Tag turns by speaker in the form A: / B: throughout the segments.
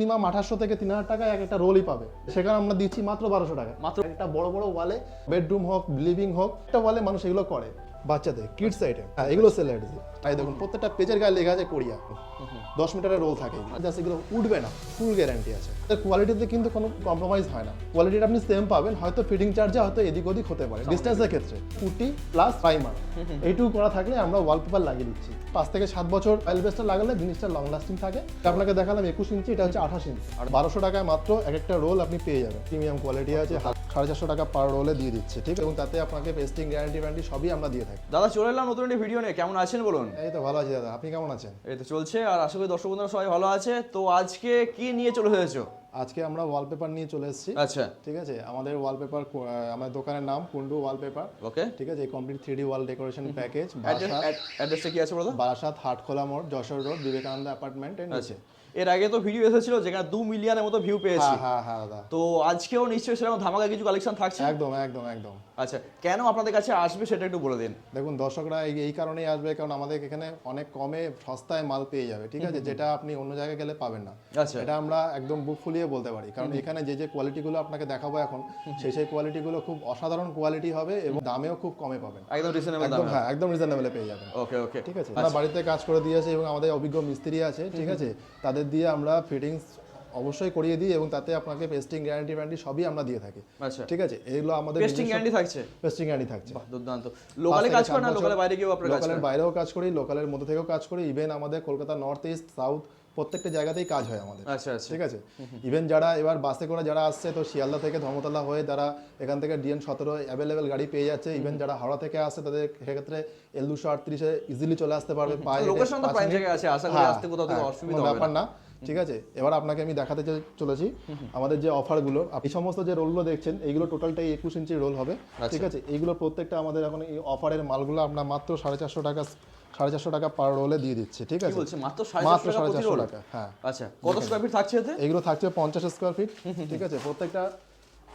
A: Minimum 2800 থেকে 3000 টাকায় এক একটা রোলই পাবে, সেখানে আমরা দিচ্ছি মাত্র 1200 টাকা। মাত্র একটা বড় বড় ওয়ালে, বেডরুম হোক লিভিং হোক, একটা ওয়ালে মানুষ এগুলো করে। বাচ্চাদের কিডস আইটেম, হ্যাঁ এগুলো সেল আইটেম। এই দেখুন প্রত্যেকটা পেজের গায়ে লেখা আছে কোরিয়া, 10 মিটারের রোল থাকে, জাস্ট এগুলো উঠবে না, ফুল গ্যারান্টি আছে। কোয়ালিটিতে কিন্তু কোনো কম্প্রোমাইজ হয় না, কোয়ালিটিটা আপনি সেম পাবেন, হয়তো ফিটিং চার্জে হয়তো এদিক ওদিক হতে পারে ডিস্টেন্সের ক্ষেত্রে। পুটি প্লাস প্রাইমার এইটুকু করা থাকলে আমরা ওয়ালপেপার লাগিয়ে দিচ্ছি। 5 থেকে 7 বছর অয়েলবেস্টার লাগালে জিনিসটা লং লাস্টিং থাকে। আপনাকে দেখালাম 21 ইঞ্চি, এটা হচ্ছে 28 ইঞ্চি, আর 1200 টাকায় মাত্র এক একটা রোল আপনি পেয়ে যাবেন। প্রিমিয়াম কোয়ালিটি আছে, 450 টাকা পার রোলে দিয়ে দিচ্ছে, ঠিক, এবং তাতে আপনাকে পেস্টিং গ্যারান্টি ওয়ারেন্টি সবই আমরা দিয়ে থাকি।
B: দাদা চলে এলাম নতুন একটি ভিডিও নিয়ে, কেমন আছেন বলুন?
A: এই তো ভালো আছি দাদা, আপনি কেমন আছেন?
B: এই তো চলছে, আর আশা করি দর্শক বন্ধুরা সবাই ভালো আছে। তো আজকে কি নিয়ে চলে এসেছো?
A: আজকে আমরা ওয়ালপেপার নিয়ে চলে এসেছি।
B: আচ্ছা,
A: ঠিক আছে, আমাদের ওয়ালপেপার, আমাদের দোকানের নাম কুন্ডু ওয়ালপেপার।
B: ওকে,
A: ঠিক আছে, এই কমপ্লিট 3D ওয়াল ডেকোরেশন প্যাকেজ।
B: অ্যাড্রেসটা কি আছে বলো?
A: বারাসাত হাটখোলা মোড়, যশোর রোড, বিবেকানন্দ অ্যাপার্টমেন্টের নিচে।
B: এর আগে তো ভিডিও এসেছিল যেখানে 2 মিলিয়নের মতো ভিউ পেয়েছি।
A: হ্যাঁ হ্যাঁ দাদা।
B: তো আজকেও নিশ্চয়ই সেরকম ধামাকা কিছু কালেকশন থাকছে।
A: একদম একদম একদম।
B: আচ্ছা, কেন আপনাদের কাছে আসবে সেটা একটু বলে দিন।
A: দেখুন দর্শকরা এই কারণেই আসবে, কারণ আমাদের এখানে অনেক কমে সস্তায় মাল পেয়ে যাবে, ঠিক আছে, যেটা আপনি অন্য জায়গায় গেলে পাবেন না।
B: আচ্ছা,
A: এটা আমরা একদম বুক ফুলিয়ে বলতে পারি, কারণ এখানে যে কোয়ালিটিগুলো আপনাকে দেখাবো এখন, সেই কোয়ালিটিগুলো খুব অসাধারণ কোয়ালিটি হবে এবং দামেও খুব কমে পাবেন।
B: একদম রিজনেবল
A: একদম,
B: দামে।
A: হ্যাঁ একদম রিজনেবলে পেয়ে যাবেন।
B: ওকে ওকে,
A: ঠিক আছে, আমরা বাড়িতে কাজ করে দিয়েছি এবং আমাদের অভিজ্ঞ মিস্ত্রি আছে, ঠিক আছে, তাদের দিয়ে আমরা ফিটিংস অবশ্যই করিয়ে দিই এবং তাতে আপনাকে পেস্টিং গ্যারান্টি ওয়ারেন্টি সবই আমরা দিয়ে থাকি।
B: আচ্ছা,
A: ঠিক আছে, এগুলো আমাদের
B: পেস্টিং গ্যারান্টি থাকছে।
A: পেস্টিং গ্যারান্টি থাকছে।
B: বাহ, দুর্দান্ত। লোকালে কাজ করেন না লোকালে বাইরে গিয়েও আপনারা কাজ করেন?
A: লোকালের বাইরেও কাজ করি, লোকালের মধ্যে থেকেও কাজ করি। ইভেন আমাদের কলকাতা নর্থ ইস্ট সাউথ প্রত্যেকটা জায়গাতেই কাজ হয় আমাদের।
B: আচ্ছা আচ্ছা,
A: ঠিক আছে, ইভেন যারা এবার বাসে করে যারা আসছে, তো শিয়ালদা থেকে ধর্মতলা হয়ে তারা এখান থেকে DN17 অ্যাভেলেবেল গাড়ি পেয়ে যাচ্ছে। ইভেন যারা হাওড়া থেকে আসছে তাদের সেক্ষেত্রে L238 ইজিলি চলে আসতে পারবে।
B: লোকেশন তো প্রাইম জায়গায় আছে, আশা করি আসতে কোথাও থেকে অসুবিধা হবে না।
A: ব্যাপার না, ঠিক আছে। এবার আপনাকে আমি দেখাতে চলেছি আমাদের যে অফারগুলো। এই সমস্ত যে রোলগুলো দেখছেন এইগুলো টোটালটাই 21 ইঞ্চি রোল হবে, ঠিক আছে। এইগুলো প্রত্যেকটা আমাদের এখন এই অফারের মালগুলো আমরা মাত্র 450 টাকা পার রোলে দিয়ে দিচ্ছি, ঠিক আছে।
B: মাত্র 450
A: টাকা, হ্যাঁ।
B: আচ্ছা, কত স্কয়ার ফিট থাকছে এতে?
A: এগুলো থাকছে 50 স্কয়ার ফিট, ঠিক আছে। প্রত্যেকটা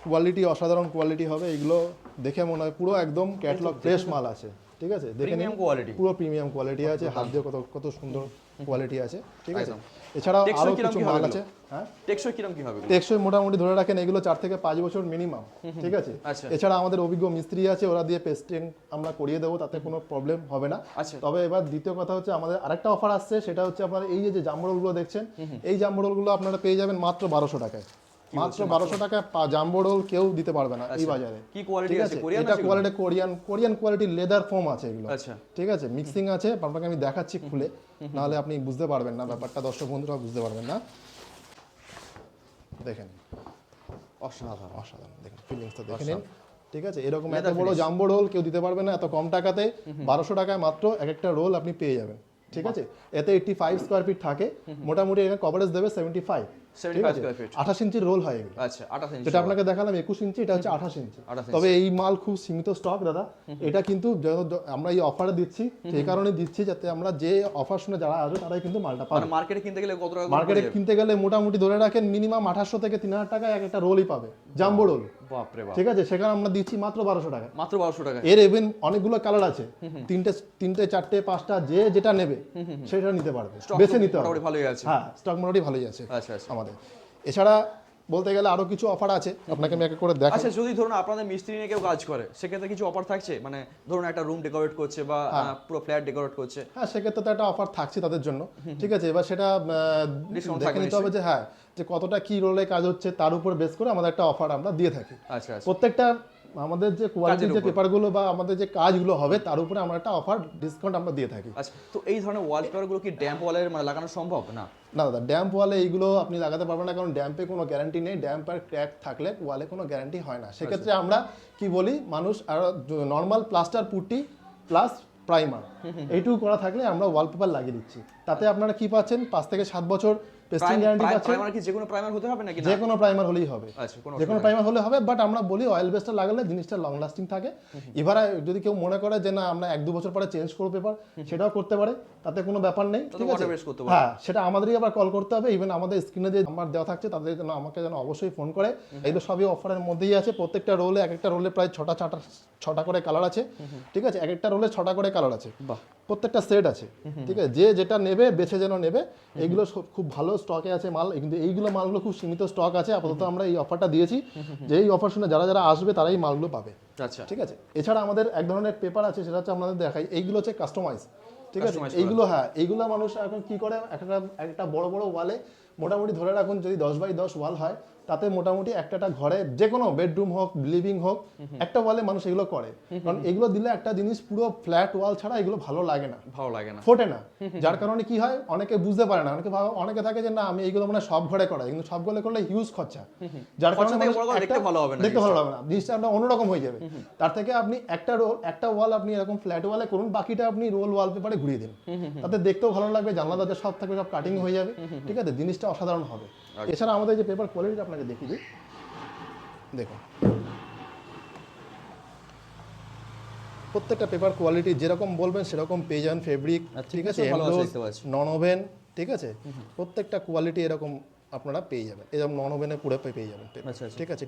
A: কোয়ালিটি অসাধারণ কোয়ালিটি হবে, এগুলো দেখে মনে হয় পুরো একদম ক্যাটালগ ফ্রেশ মাল আছে, ঠিক আছে। দেখে নিন, পুরো প্রিমিয়াম কোয়ালিটি আছে, হাত দিয়ে কত সুন্দর কোয়ালিটি আছে, ঠিক আছে। এছাড়াও আরো কিছু মাল আছে। হ্যাঁ,
B: টেকসই কিরকম কি হবে?
A: টেকসই মোটামুটি ধরে রাখেন এগুলো 4 থেকে 5 বছর মিনিমাম, ঠিক আছে। এছাড়া আমাদের অভিজ্ঞ মিস্ত্রি আছে, ওরা দিয়ে পেস্টিং আমরা করিয়ে দেবো, তাতে কোনো প্রবলেম হবে না। তবে এবার দ্বিতীয় কথা হচ্ছে আমাদের আরেকটা অফার আসছে, সেটা হচ্ছে আপনার এই যে জাম্বো রোলগুলো দেখছেন, এই জাম্বো রোলগুলো আপনারা পেয়ে যাবেন মাত্র 1200 টাকায়। মাত্র 1200 টাকায় জাম্বো রোল কেউ দিতে পারবে না এই বাজারে।
B: কি কোয়ালিটি আছে?
A: এটা quality Korean quality leather foam আছে এগুলো, ঠিক আছে। মিক্সিং আছে, আপনাকে আমি দেখাচ্ছি খুলে, নাহলে আপনি বুঝতে পারবেন না ব্যাপারটা, দর্শক বন্ধুরা বুঝতে পারবেন না। দেখেন, অসাধারণ অসাধারণ, দেখেন ফিলিংসটা দেখে নিন, ঠিক আছে। এরকম এত বড় জাম্বো রোল কেউ দিতে পারবে না এত কম টাকাতে। 1200 টাকায় মাত্র এক একটা রোল আপনি পেয়ে যাবেন, ঠিক আছে। এতে 85 স্কয়ার ফিট থাকে, মোটামুটি এখানে কভারেজ দেবে 75
B: স্কয়ার ফিট।
A: 28 ইঞ্চির রোল হয় এগুলো।
B: আচ্ছা, 28 ইঞ্চি,
A: যেটা আপনাকে দেখালাম 21 ইঞ্চি, এটা হচ্ছে 28 ইঞ্চি। তবে এই মাল খুব সীমিত স্টক দাদা, এটা কিন্তু আমরা এই অফারে দিচ্ছি, সেই কারণে দিচ্ছি যাতে আমরা যে অফার শুনে যারা আসবে তারাই কিন্তু মালটা পাবে।
B: মার্কেটে কিনতে গেলে কত টাকা?
A: মার্কেটে কিনতে গেলে মোটামুটি ধরে রাখেন মিনিমাম 2800 থেকে 3000 টাকায় এক একটা রোলই পাবে, জাম্বো রোল।
B: বাপরে বাপ,
A: ঠিক আছে, সেখানে আমরা দিচ্ছি মাত্র 1200 টাকা।
B: মাত্র 1200 টাকা।
A: এর ইভেন অনেকগুলো কালার আছে, তিনটে চারটে পাঁচটা, যে যেটা নেবে সেটা নিতে পারবে, বেছে নিতে হবে।
B: ভালোই আছে,
A: হ্যাঁ স্টক মোটামুটি ভালোই আছে।
B: আচ্ছা আচ্ছা,
A: আমাদের এছাড়া বলতে গেলে আরো কিছু অফার আছে, আপনাকে আমি এক করে দেখাই।
B: আচ্ছা, যদি ধরুন আপনাদের মিস্ত্রি নিয়ে কেউ কাজ করে, সেক্ষেত্রে কিছু অফার থাকছে? মানে ধরুন একটা রুম ডেকোরেট করছে বা পুরো ফ্ল্যাট ডেকোরেট করছে,
A: হ্যাঁ সেক্ষেত্রে তো একটা অফার থাকছে তাদের জন্য, ঠিক আছে। এবার সেটা দেখে নিতে হবে যে হ্যাঁ যে কতটা কি রোলে কাজ হচ্ছে, তার উপর বেস করে আমাদের একটা অফার আমরা দিয়ে থাকি।
B: আচ্ছা,
A: প্রত্যেকটা আমাদের যে কোয়ালিটির যে পেপারগুলো বা আমাদের যে কাজগুলো হবে তার উপরে আমরা একটা অফার ডিসকাউন্ট আমরা দিয়ে থাকি।
B: আচ্ছা, তো এই ধরনের ওয়ালপেপারগুলো কি ড্যাম্প ওয়ালের মানে লাগানো সম্ভব? না
A: না দাদা, ড্যাম্প ওয়ালে এইগুলো আপনি লাগাতে পারবেন না, কারণ ড্যাম্পে কোনো গ্যারান্টি নেই। ড্যাম্প আর ক্র্যাক থাকলে ওয়ালে কোনো গ্যারান্টি হয় না। সেক্ষেত্রে আমরা কি বলি, মানুষ আর normal plaster putty plus primer এইটুকু করা থাকলে আমরা ওয়ালপেপার লাগিয়ে দিচ্ছি। তাতে আপনারা কি পাচ্ছেন, 5 থেকে 7 বছর পেস্টিং গ্যারান্টি পাচ্ছেন।
B: প্রাইমার কি যে কোনো প্রাইমার হতে হবে নাকি?
A: যে কোনো প্রাইমার হলেই হবে,
B: আচ্ছা,
A: যে কোনো প্রাইমার হলে হবে। বাট আমরা বলি অয়েল বেসটা লাগালে জিনিসটা লং লাস্টিং থাকে। এবারে যদি কেউ মনে করে যে না আমরা 1-2 বছর পরে চেঞ্জ করব পেপার, সেটাও করতে পারে, তাতে কোনো ব্যাপার নেই, ঠিক আছে। হ্যাঁ, সেটা আমাদেরই আবার কল করতে হবে। ইভেন আমাদের স্ক্রিনে যে নাম্বার দেওয়া থাকছে তাদের জন্য আমাকে যেন অবশ্যই ফোন করে। এইগুলো সবই অফারের মধ্যেই আছে। প্রত্যেকটা রোলে এক একটা রোলে প্রায় 6টা করে কালার আছে, ঠিক আছে। এক একটা রোলে 6টা করে কালার আছে।
B: বাহ,
A: প্রত্যেকটা সেট আছে, ঠিক আছে, যে যেটা নেবে বেছে যেন নেবে। এইগুলো খুব ভালো স্টকে আছে মাল, কিন্তু এইগুলো মালগুলো খুব সীমিত স্টক আছে। আপাতত আমরা এই অফারটা দিয়েছি, যে এই অফার শুনে যারা যারা আসবে তারাই মালগুলো পাবে।
B: আচ্ছা,
A: ঠিক আছে। এছাড়া আমাদের এক ধরনের পেপার আছে, সেটা হচ্ছে আপনাদের দেখাই, এইগুলো হচ্ছে কাস্টমাইজ। ঠিক আছে,
B: Customize
A: এইগুলো হ্যাঁ, এইগুলো মানুষ এখন কি করে, একটা বড় বড় ওয়ালে মোটামুটি ধরে রাখুন যদি 10x10 ওয়াল হয়, তাতে মোটামুটি একটা ঘরে যে কোনো বেডরুম হোক লিভিং হোক একটা ওয়ালে মানুষ এগুলো করে। কারণ এগুলো দিলে একটা জিনিস পুরো ফ্ল্যাট ওয়াল ছাড়া এগুলো ভালো লাগে না, ফোটে না। যার কারণে কি হয়, অনেকে বুঝতে পারে না, অনেকে থাকে যে না আমি এইগুলো মানে সব ঘরে করা, কিন্তু সব ঘরে করলে হিউজ খরচা, যার কারণে
B: দেখতে ভালো হবে
A: না, জিনিসটা আপনার অন্যরকম হয়ে যাবে। তার থেকে আপনি একটা ওয়াল আপনি এরকম ফ্ল্যাট ওয়ালে করুন, বাকিটা আপনি রোল ওয়ালপেপারে ঘুরিয়ে দিন, তাতে দেখতেও ভালো লাগবে, জানলা দরজা সব থাকবে, সব কাটিং হয়ে যাবে। ঠিক আছে, জিনিসটা অসাধারণ হবে। এছাড়া আমাদের যে পেপার কোয়ালিটি আপনাকে দেখিয়ে দিই, দেখুন প্রত্যেকটা পেপার কোয়ালিটি যেরকম বলবেন সেরকম পেয়ে যান। ফেব্রিক, ঠিক আছে, নন ওভেন, ঠিক আছে, প্রত্যেকটা কোয়ালিটি এরকম আপনারা পেয়ে যাবেন। এরকম নন ওভেনে পুরো পেয়ে যাবেন। ঠিক আছে,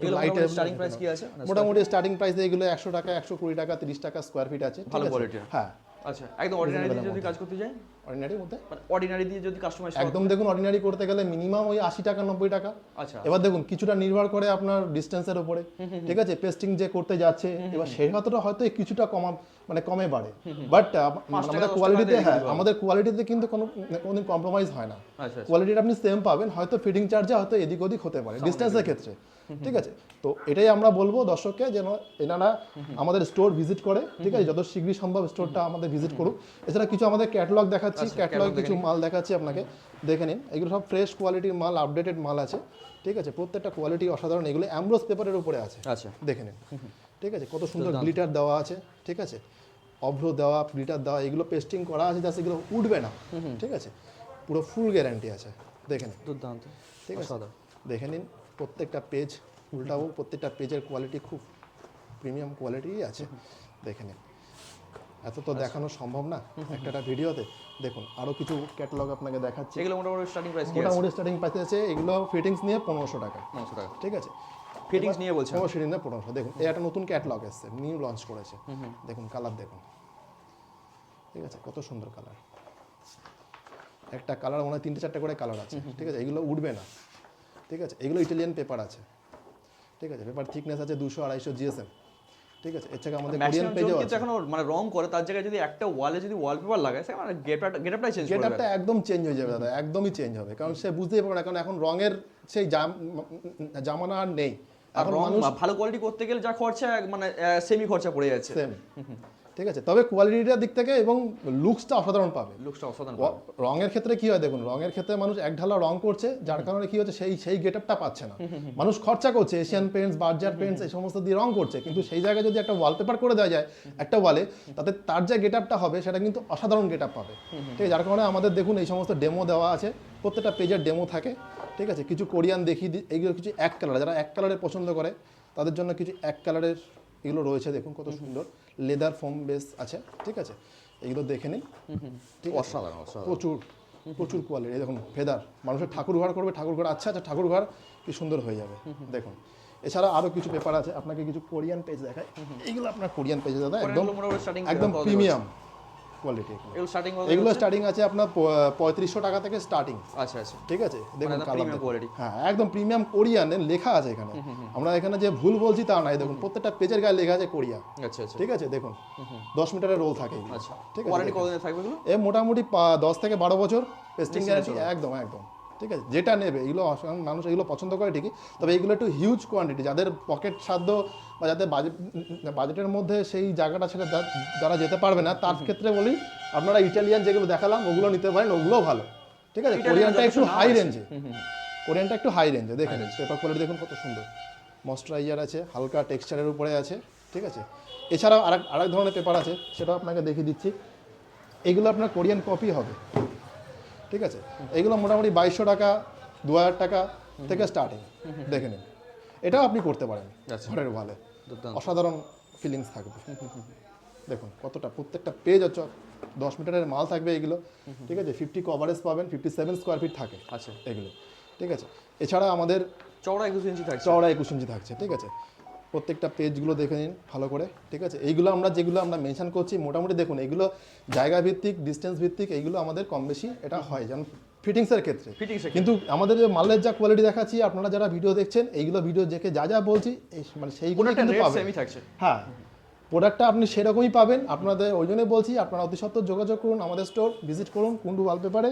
B: স্টার্টিং প্রাইস কি আছে?
A: মোটামুটি স্টার্টিং প্রাইস এগুলো 100 টাকা, 120 টাকা, 30 টাকা স্কয়ার ফিট আছে।
B: ভালো কোয়ালিটি,
A: হ্যাঁ।
B: আচ্ছা, একদম অর্ডিনারি দিয়ে যদি কাজ করতে যাই,
A: অর্ডিনারির মধ্যে
B: মানে অর্ডিনারি দিয়ে যদি কাস্টমাইজ
A: একদম দেখুন, অর্ডিনারি করতে গেলে মিনিমাম ওই 80 টাকা 90 টাকা।
B: আচ্ছা,
A: এবার দেখুন কিছুটা নির্ভর করে আপনার ডিসটেন্সের উপরে, ঠিক আছে, পেস্টিং যে করতে যাচ্ছে, এবার সেই হাতটা হয়তো কিছুটা কমে বাড়ে, বাট আমাদের কোয়ালিটিতে, হ্যাঁ আমাদের কোয়ালিটিতে কিন্তু কোনো কম্প্রোমাইজ হয় না। কোয়ালিটিটা আপনি সেম পাবেন, হয়তো ফিটিং চার্জে হয়তো এদিক ওদিক হতে পারে ডিসটেন্সের ক্ষেত্রে। ঠিক আছে, তো এটাই আমরা বলবো দর্শককে, যেন এনারা আমাদের স্টোর ভিজিট করে, ঠিক আছে, যত শীঘ্রই সম্ভব স্টোরটা আমাদের ভিজিট করুক। এছাড়া কিছু আমাদের ক্যাটালগ দেখাচ্ছি, ক্যাটালগ কিছু মাল দেখাচ্ছি আপনাকে, দেখে নিন। এগুলো সব ফ্রেশ কোয়ালিটির মাল, আপডেটেড মাল আছে। ঠিক আছে, প্রত্যেকটা কোয়ালিটি অসাধারণ। এগুলো অ্যামব্রোস পেপারের উপরে আছে, দেখে নিন। ঠিক আছে, কত সুন্দর গ্লিটার দেওয়া আছে, ঠিক আছে, অভ্র দেওয়া, গ্লিটার দেওয়া, এগুলো পেস্টিং করা আছে, জাস্ট এগুলো উঠবে না। ঠিক আছে, পুরো ফুল গ্যারান্টি আছে, দেখে নিন।
B: দুর্দান্ত,
A: ঠিক আছে, দেখে নিন। প্রত্যেকটা পেজ উল্টাবো, প্রত্যেকটা পেজের কোয়ালিটি খুব প্রিমিয়াম কোয়ালিটি আছে, দেখে নিন। এত তো দেখানো সম্ভব না একটা ভিডিওতে। দেখুন আরো কিছু ক্যাটালগ আপনাকে দেখাচ্ছি।
B: এগুলো মোটামুটি স্টার্টিং প্রাইস কি আছে?
A: মোটামুটি স্টার্টিং প্রাইস আছে, এগুলো ফিটিংস নিয়ে 1500 টাকা।
B: 900 টাকা,
A: ঠিক আছে,
B: ফিটিংস নিয়ে বলছেন?
A: ফিটিংস নিয়ে 1500। দেখুন এই একটা নতুন ক্যাটালগ এসেছে, নিউ লঞ্চ করেছে, দেখুন কালার দেখুন। ঠিক আছে, কত সুন্দর কালার, একটা কালার মনে হয় 3-4টা করে কালার আছে। ঠিক আছে, এগুলো উঠবে না। ঠিক আছে, এগুলো ইটালিয়ান পেপার আছে। ঠিক আছে, পেপার থিকনেস আছে 200-250 জিএসএম। ঠিক আছে, এর থেকে আমাদের কোরিয়ান পেজও আছে।
B: এখন মানে রং করে তার জায়গায় যদি একটা ওয়ালে যদি ওয়ালপেপার লাগায়, সে মানে গেটআপটাই চেঞ্জ করবে।
A: গেটআপটা একদম চেঞ্জ হয়ে যাবে দাদা, একদমই চেঞ্জ হবে। কারণ সে বুঝতেই পারবে না, কারণ এখন রঙের সেই জামানা আর নেই।
B: এখন মানুষ ভালো কোয়ালিটি করতে গেলে যা খরচা, মানে সেমি খরচা পড়ে যাচ্ছে।
A: সেম। ঠিক আছে, তবে কোয়ালিটিটার দিক থেকে এবং লুকসটা অসাধারণ পাবে। রঙের ক্ষেত্রে কি হয় দেখুন, রঙের ক্ষেত্রে মানুষ এক ঢালা রং করছে, যার কারণে কি হচ্ছে, সেই গেটআপটা পাচ্ছে না। মানুষ খরচা করছে, এশিয়ান পেন্টস, বার্জার পেন্টস এই সমস্ত দিয়ে রং করছে, কিন্তু সেই জায়গায় যদি একটা ওয়ালপেপার করে দেওয়া যায় একটা ওয়ালে, তাতে তার যে গেটআপটা হবে সেটা কিন্তু অসাধারণ গেটআপ পাবে। ঠিক আছে, যার কারণে আমাদের দেখুন এই সমস্ত ডেমো দেওয়া আছে, প্রত্যেকটা পেজের ডেমো থাকে। ঠিক আছে, কিছু কোরিয়ান দেখিয়ে দিই, এইগুলো কিছু এক কালার, যারা এক কালারে পছন্দ করে তাদের জন্য কিছু এক কালারের এগুলো রয়েছে। দেখুন কত সুন্দর লেদার ফোম বেস আছে। ঠিক আছে, এগুলো দেখে নিন।
B: অসাধারণ,
A: প্রচুর কোয়ালিটি। দেখুন ফেদার, মানুষের ঠাকুর ঘর করবে, ঠাকুর ঘর আচ্ছা ঠাকুর ঘর কি সুন্দর হয়ে যাবে। দেখুন এছাড়া আরো কিছু পেপার আছে, আপনাকে কিছু কোরিয়ান পেজ দেখায়। এইগুলো আপনার কোরিয়ান পেজে দাদা একদম প্রিমিয়াম কোয়ালিটি। এগুলো স্টার্টিং আছে আপনার 3500 টাকা থেকে স্টার্টিং।
B: আচ্ছা আচ্ছা,
A: ঠিক আছে, দেখুন
B: প্রিমিয়াম কোয়ালিটি,
A: হ্যাঁ একদম প্রিমিয়াম কোরিয়ান লেখা আছে এখানে। আমরা এখানে যে ভুল বলছি তা নাই, দেখুন প্রত্যেকটা পেজের গায়ে লেখা আছে কোরিয়া।
B: আচ্ছা আচ্ছা,
A: ঠিক আছে, দেখুন 10 মিটারের রোল থাকে।
B: আচ্ছা,
A: ঠিক আছে,
B: ওয়ারেন্টি কতদিন থাকবে এগুলো?
A: মোটামুটি 10 থেকে 12 বছর পেস্টিং গ্যারান্টি, একদম একদম। ঠিক আছে, যেটা নেবে এগুলো মানুষ এগুলো পছন্দ করে ঠিকই, তবে এগুলো একটু হিউজ কোয়ান্টিটি, যাদের পকেট সাধ্য বা যাদের বাজেটের মধ্যে সেই জায়গাটা ছেড়ে যারা যেতে পারবে না, তার ক্ষেত্রে বলি আপনারা ইটালিয়ান যেগুলো দেখালাম ওগুলো নিতে পারেন, ওগুলোও ভালো। ঠিক আছে, কোরিয়ানটা একটু হাই রেঞ্জে, দেখেন পেপার কোয়ালিটি দেখুন কত সুন্দর, ময়েশ্চারাইজার আছে, হালকা টেক্সচারের উপরে আছে। ঠিক আছে, এছাড়াও আরেক ধরনের পেপার আছে, সেটাও আপনাকে দেখিয়ে দিচ্ছি। এগুলো আপনার কোরিয়ান কপি হবে। ঠিক আছে, এগুলো মোটামুটি 2200 টাকা 2000 টাকা থেকে স্টার্টিং, দেখে নিন। এটাও আপনি করতে পারেন ঘরের ওয়ালে, অসাধারণ ফিলিংস থাকবে। দেখুন কতটা, প্রত্যেকটা পেজ হচ্ছে 10 মিটারের মাল থাকবে এগুলো। ঠিক আছে, 50 কভারেজ পাবেন, 57 স্কোয়ার ফিট থাকে এগুলো। ঠিক আছে, এছাড়া আমাদের
B: চওড়া 21 ইঞ্চি থাকছে।
A: চওড়া 21 ইঞ্চি থাকছে। ঠিক আছে, প্রত্যেকটা পেজগুলো দেখে নিন ভালো করে, ঠিক আছে। এইগুলো আমরা যেগুলো আমরা মেনশন করছি মোটামুটি দেখুন, এগুলো জায়গা ভিত্তিক, ডিস্টেন্স ভিত্তিক, এইগুলো আমাদের কম বেশি এটা হয়, যেমন ফিটিংসের ক্ষেত্রে। কিন্তু আমাদের যে মালের যা কোয়ালিটি দেখাচ্ছি, আপনারা যারা ভিডিও দেখছেন, এইগুলো ভিডিও দেখে যা যা বলছি মানে সেইগুলো কিন্তু পাবেন। হ্যাঁ, প্রোডাক্টটা আপনি সেরকমই পাবেন। আপনাদের ওই জন্যই বলছি, আপনারা অতি সত্বর যোগাযোগ করুন, আমাদের স্টোর ভিজিট করুন কুন্ডু ওয়ালপেপারে,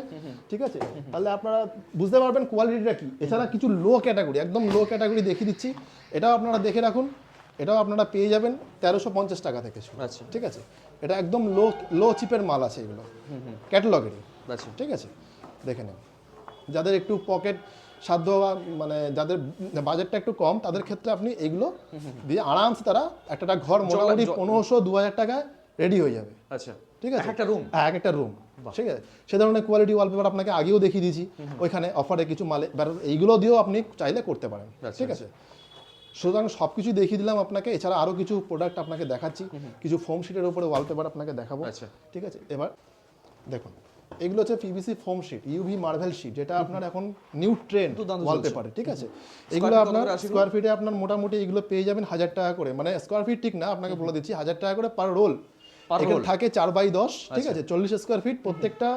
A: ঠিক আছে। তাহলে আপনারা বুঝতে পারবেন কোয়ালিটিটা কি। এছাড়া কিছু লো ক্যাটাগরি, একদম লো ক্যাটাগরি দেখিয়ে দিচ্ছি, এটাও আপনারা দেখে রাখুন। এটাও আপনারা পেয়ে যাবেন 1350 টাকা থেকে,
B: আচ্ছা,
A: ঠিক আছে। এটা একদম লো চিপের মাল আছে, এগুলো ক্যাটালগেরই, ঠিক আছে। দেখে নিন, যাদের একটু পকেট সাধ্য মানে যাদের বাজেটটা একটু কম, তাদের ক্ষেত্রে আপনি এইগুলো দিয়ে আরামসে তারা একটা ঘর মোটামুটি 1500-2000 টাকায় রেডি হয়ে যাবে।
B: আচ্ছা,
A: ঠিক আছে,
B: একটা রুম,
A: হ্যাঁ এক একটা রুম, ঠিক আছে। সে ধরনের কোয়ালিটি ওয়ালপেপার আপনাকে আগেও দেখিয়ে দিয়েছি, ওইখানে অফারে কিছু মালে এইগুলো দিয়েও আপনি চাইলে করতে পারেন, ঠিক আছে। সুতরাং সব কিছুই দেখিয়ে দিলাম আপনাকে। এছাড়া আরও কিছু প্রোডাক্ট আপনাকে দেখাচ্ছি, কিছু ফোম শিটের উপরে ওয়ালপেপার আপনাকে দেখাবো, ঠিক আছে। এবার দেখুন, এগুলো হচ্ছে PVC foam sheet, UV marble sheet, যেটা আপনার এখন নিউ ট্রেন্ড ওয়ালপেপারে, ঠিক আছে। এগুলো আপনার স্কোয়ার ফিটে আপনার মোটামুটি এগুলো পেয়ে যাবেন 1000 টাকা করে, মানে স্কোয়ার ফিট ঠিক না, আপনাকে বলে দিচ্ছি 1000 টাকা করে পার রোল। এখানে থাকে 4x10, ঠিক আছে, 40 স্কোয়ার ফিট। প্রত্যেকটা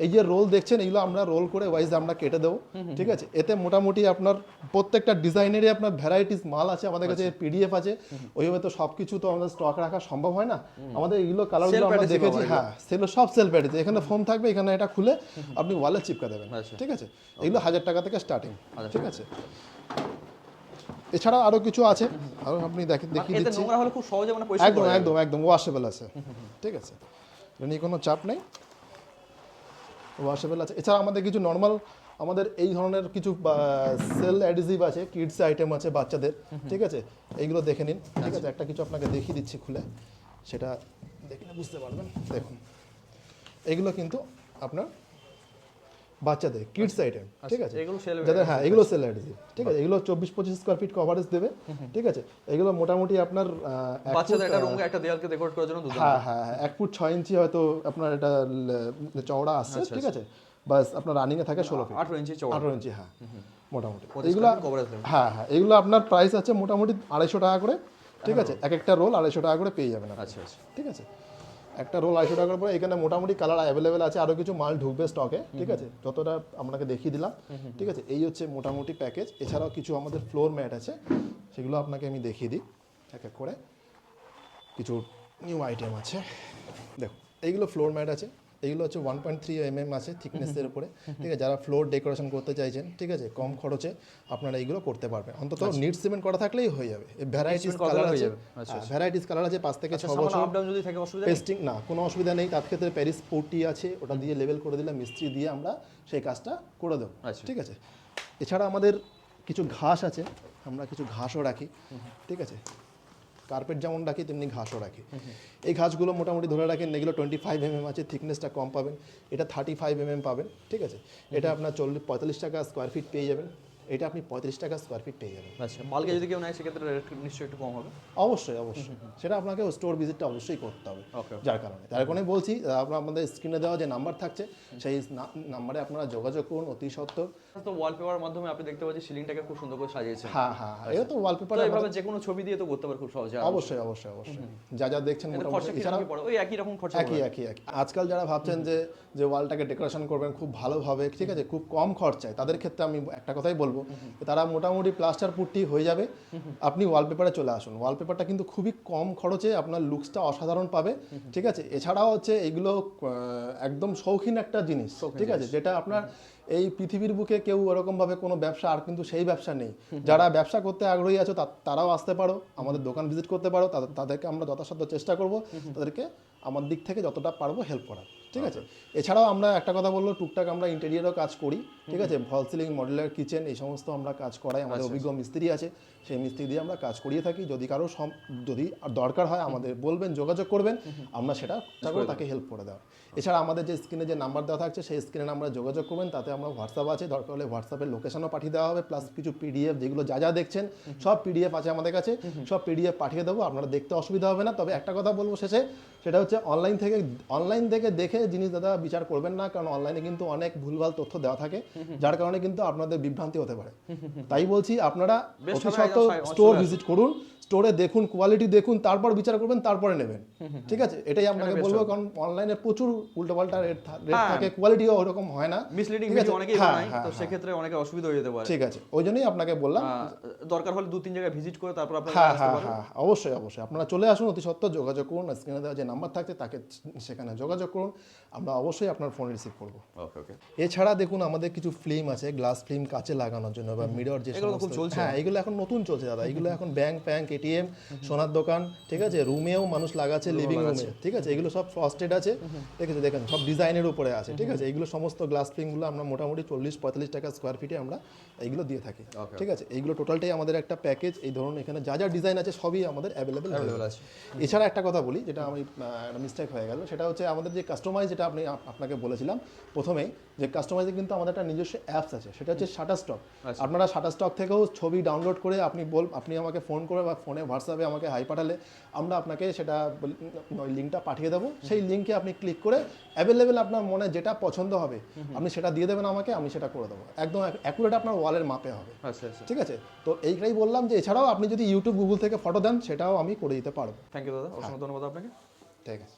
A: এই যে রোল দেখছেন, এগুলো আমরা রোল করে ওয়াইজ আমরা কেটে দেবো, ঠিক আছে। এতে মোটামুটি আপনার প্রত্যেকটা ডিজাইনেরই আপনার ভ্যারাইটিস মাল আছে আমাদের কাছে, পিডিএফ আছে। ওইভাবে তো সব কিছু তো আমাদের স্টক রাখা সম্ভব হয় না। আমাদের এগুলো কালারগুলো আমরা দেখেছি, হ্যাঁ সেগুলো সব সেল প্যাডেতে। এখানে ফোম থাকবে, এখানে এটা খুলে আপনি ওয়ালে চিপকা দেবেন, ঠিক আছে। এগুলো 1000 টাকা থেকে স্টার্টিং, ঠিক আছে। এছাড়া আরো কিছু আছে, আরো আপনি দেখিয়ে দিচ্ছি।
B: নোংরা হলে খুব সহজে মানে পরিষ্কার
A: একদম একদম একদম ওয়াশেবল আছে, ঠিক আছে, এটা নিয়ে কোনো চাপ নেই, ওয়াশেবল আছে। এছাড়া আমাদের কিছু নর্মাল, আমাদের এই ধরনের কিছু সেল অ্যাডিজিভ আছে, কিডস আইটেম আছে বাচ্চাদের, ঠিক আছে। এইগুলো দেখে নিন, ঠিক আছে। একটা কিছু আপনাকে দেখিয়ে দিচ্ছি খুলে, সেটা দেখলে বুঝতে পারবেন। দেখুন, এগুলো কিন্তু আপনার বাচ্চাদের কিডস আইটেম, ঠিক আছে, যাদের হ্যাঁ এগুলো সেল অ্যাডিজিভ, ঠিক আছে। এগুলো 24-25 স্কোয়ার ফিট কভারেজ দেবে, ঠিক আছে। এগুলো মোটামুটি আপনার
B: বাচ্চাদের একটা রুমকে একটা দেয়ালকে ডেকোরেট করার জন্য
A: হ্যাঁ হ্যাঁ 1 ফুট 6 ইঞ্চি হয়তো আপনার এটা চওড়া আসছে, ঠিক আছে। বাস আপনার রানিং এ থাকে 16 ফিট,
B: 18 ইঞ্চি চওড়া,
A: 18 ইঞ্চি, হ্যাঁ মোটামুটি। এগুলো হ্যাঁ হ্যাঁ এগুলো আপনার প্রাইস আছে মোটামুটি 250 টাকা করে, ঠিক আছে। এক একটা রোল 250 টাকা করে পেয়ে যাবেন। আচ্ছা আচ্ছা, ঠিক আছে। একটা রোল 250 টাকার পরে এখানে মোটামুটি কালার অ্যাভেলেবেল আছে, আরও কিছু মাল ঢুকবে স্টকে, ঠিক আছে। যতটা আপনাকে দেখিয়ে দিলাম, ঠিক আছে। এই হচ্ছে মোটামুটি প্যাকেজ। এছাড়াও কিছু আমাদের ফ্লোর ম্যাট আছে, সেগুলো আপনাকে আমি দেখিয়ে দিই এক এক করে। কিছু নিউ আইটেম আছে, দেখো এইগুলো ফ্লোর ম্যাট আছে। এইগুলো হচ্ছে 1.3 mm আছে থিকনেসের উপরে, ঠিক আছে। যারা ফ্লোর ডেকোরেশন করতে চাইছেন, ঠিক আছে, কম খরচে আপনারা এইগুলো করতে পারবেন। অন্তত নিট সিমেন্ট করা থাকলেই হয়ে যাবে। ভ্যারাইটিস কালার আছে, ভ্যারাইটিস কালার আছে, 5 থেকে 6 বছর পেস্টিং না, কোনো অসুবিধা নেই। তার ক্ষেত্রে প্যারিস পট্টি আছে, ওটা দিয়ে লেভেল করে দিলে মিস্ত্রি দিয়ে আমরা সেই কাজটা করে দেবো, ঠিক আছে। এছাড়া আমাদের কিছু ঘাস আছে, আমরা কিছু ঘাসও রাখি, ঠিক আছে। কার্পেট যেমন রাখি তেমনি ঘাসও রাখি। এই ঘাসগুলো মোটামুটি ধরে রাখেন, এগুলো 25 mm আছে, থিকনেসটা কম পাবেন। এটা 35 mm পাবেন, ঠিক আছে। এটা আপনার 45 টাকা স্কোয়ার ফিট পেয়ে যাবেন। এটা আপনি 35 টাকা স্কোয়ার ফিট পেয়ে যাবেন।
B: আচ্ছা, মালকে যদি কেউ নেয় সেক্ষেত্রে রেট নিশ্চয়ই একটু কম হবে।
A: অবশ্যই অবশ্যই, সেটা আপনাকে স্টোর ভিজিটটা অবশ্যই করতে হবে। যার কারণে বলছি, আপনার আমাদের স্ক্রিনে দেওয়া যে নাম্বার থাকছে, সেই নাম্বারে আপনারা যোগাযোগ করুন অতি সত্বর।
B: তো ওয়ালপেপারের মাধ্যমে আপনি দেখতে পাচ্ছেন সিলিংটাকে খুব সুন্দর করে সাজিয়েছেন।
A: হ্যাঁ হ্যাঁ, এটা তো ওয়ালপেপার,
B: এইভাবে যে কোনো ছবি দিয়ে তো করতে পারে খুব সহজে।
A: অবশ্যই অবশ্যই অবশ্যই, যা যা দেখছেন মোটামুটি এছাড়াও
B: ওই একই রকম খরচা,
A: একই। আজকাল যারা ভাবছেন যে ওয়ালটাকে ডেকোরেশন করবেন খুব ভালোভাবে, ঠিক আছে, খুব কম খরচায়, তাদের ক্ষেত্রে আমি একটা কথাই বলবো, তারা মোটামুটি প্লাস্টার পুট্টি হয়ে যাবে, আপনি ওয়ালপেপারে চলে আসুন। ওয়ালপেপারটা কিন্তু খুবই কম খরচে আপনার লুকসটা অসাধারণ পাবে, ঠিক আছে। এছাড়াও হচ্ছে এগুলো একদম শৌখিন একটা জিনিস, ঠিক আছে, যেটা আপনার এই পৃথিবীর বুকে কেউ ওরকমভাবে কোনো ব্যবসা আর কিন্তু সেই ব্যবসা নেই। যারা ব্যবসা করতে আগ্রহী আছো তারাও আসতে পারো, আমাদের দোকান ভিজিট করতে পারো। তাদেরকে আমরা যথাসাধ্য চেষ্টা করব তাদেরকে আমার দিক থেকে যতটা পারবো হেল্প করার, ঠিক আছে। এছাড়াও আমরা একটা কথা বললো, টুকটাক আমরা ইন্টেরিয়ারও কাজ করি, ঠিক আছে। ফল সিলিং, মডুলার কিচেন, এই সমস্ত আমরা কাজ করাই। আমাদের অভিজ্ঞ মিস্ত্রি আছে, সেই মিস্ত্রি দিয়ে আমরা কাজ করিয়ে থাকি। যদি কারো যদি দরকার হয় আমাদের বলবেন, যোগাযোগ করবেন, আমরা সেটা তাকে হেল্প করে দেওয়া। এছাড়া আমাদের যে স্ক্রিনে যে নাম্বার দেওয়া থাকছে, সেই স্ক্রিনে আমরা যোগাযোগ করবেন। তাতে আমরা হোয়াটসঅ্যাপ আছে, দরকার হলে হোয়াটসঅ্যাপের লোকেশনও পাঠিয়ে দেওয়া হবে, প্লাস কিছু পিডিএফ, যেগুলো যা দেখছেন সব পিডিএফ আছে আমাদের কাছে, সব পিডিএফ পাঠিয়ে দেবো। আপনারা দেখতে অসুবিধা হবে না। তবে একটা কথা বলবো শেষে, সেটা হচ্ছে অনলাইন থেকে দেখে জিনিস দাদা বিচার করবেন না, কারণ অনলাইনে কিন্তু অনেক ভুলভাল তথ্য দেওয়া থাকে, যার কারণে কিন্তু আপনাদের বিভ্রান্তি হতে পারে। তাই বলছি আপনারা অতি সত্ত্বর স্টোর ভিজিট করুন, স্টোরে দেখুন, কোয়ালিটি দেখুন, তারপর বিচার করবেন, তারপরে নেবেন, ঠিক আছে? এটাই আপনাকে বলবো, কারণ অনলাইনে প্রচুর উল্টোপাল্টা রেট থাকে, কোয়ালিটিও ওরকম হয় না,
B: মিসলিডিং ভিডিও অনেকেই বানায়, তো সেক্ষেত্রে অনেকে অসুবিধা হয়ে যেতে পারে।
A: ঠিক আছে, ওই জন্যই আপনাকে বললাম
B: দরকার হলে 2-3 জায়গায় ভিজিট করে তারপর আপনারা আসতে পারেন।
A: হ্যাঁ, অবশ্যই অবশ্যই আপনারা চলে আসুন, অতি সত্ত্বর যোগাযোগ করুন, স্ক্রিনে দেওয়া যে নাম্বার থাকছে তাকে সেখানে যোগাযোগ করুন, আমরা অবশ্যই আপনার ফোন রিসিভ করব।
B: ওকে ওকে।
A: এছাড়া দেখুন আমাদের কিছু ফিল্ম আছে, গ্লাস ফিল্ম কাচে লাগানোর জন্য বা মিরর, যে সমস্ত, হ্যাঁ এগুলো এখন নতুন চলছে দাদা, এগুলো এখন ব্যাংক ফ্যাঙ্ক, এটিএম, সোনার দোকান, ঠিক আছে, রুমেও মানুষ লাগাচ্ছে, লিভিং রুমে, ঠিক আছে, এগুলো সব ফ্রস্টেড আছে, ঠিক আছে, দেখেন সব ডিজাইনের উপরে আছে, ঠিক আছে, এগুলো সমস্ত গ্লাস ফিল্মগুলো আমরা মোটামুটি 40-45 টাকা স্কোয়ার ফিটে আমরা এইগুলো দিয়ে থাকি, ঠিক আছে। এইগুলো টোটালটাই আমাদের একটা প্যাকেজ, এই ধরুন এখানে যা যা ডিজাইন আছে সবই আমাদের অ্যাভেলেবেল আছে। এছাড়া একটা কথা বলি, যেটা আমি একটা মিস্টেক হয়ে গেল, সেটা হচ্ছে আমাদের যে কাস্টমাইজ, যেটা আপনাকে বলেছিলাম প্রথমেই, যে কাস্টমাইজে কিন্তু আমাদের একটা নিজস্ব অ্যাপস আছে, সেটা হচ্ছে শাটারস্টক। আপনারা শাটারস্টক থেকেও ছবি ডাউনলোড করে আপনি আমাকে ফোন করে বা ফোনে হোয়াটসঅ্যাপে আমাকে হাই পাঠালে আমরা আপনাকে সেটা ওই লিঙ্কটা পাঠিয়ে দেবো, সেই লিঙ্কে আপনি ক্লিক করে অ্যাভেলেবেল আপনার মনে যেটা পছন্দ হবে আপনি সেটা দিয়ে দেবেন আমাকে, আমি সেটা করে দেবো, একদম অ্যাকুরেট আপনার ওয়ালের মাপে হবে, ঠিক আছে। তো এইটাই বললাম, যে এছাড়াও আপনি যদি ইউটিউব, গুগল থেকে ফটো দেন সেটাও আমি করে দিতে পারবো।
B: থ্যাংক ইউ দাদা, অসংখ্য ধন্যবাদ আপনাকে।
A: ঠিক আছে।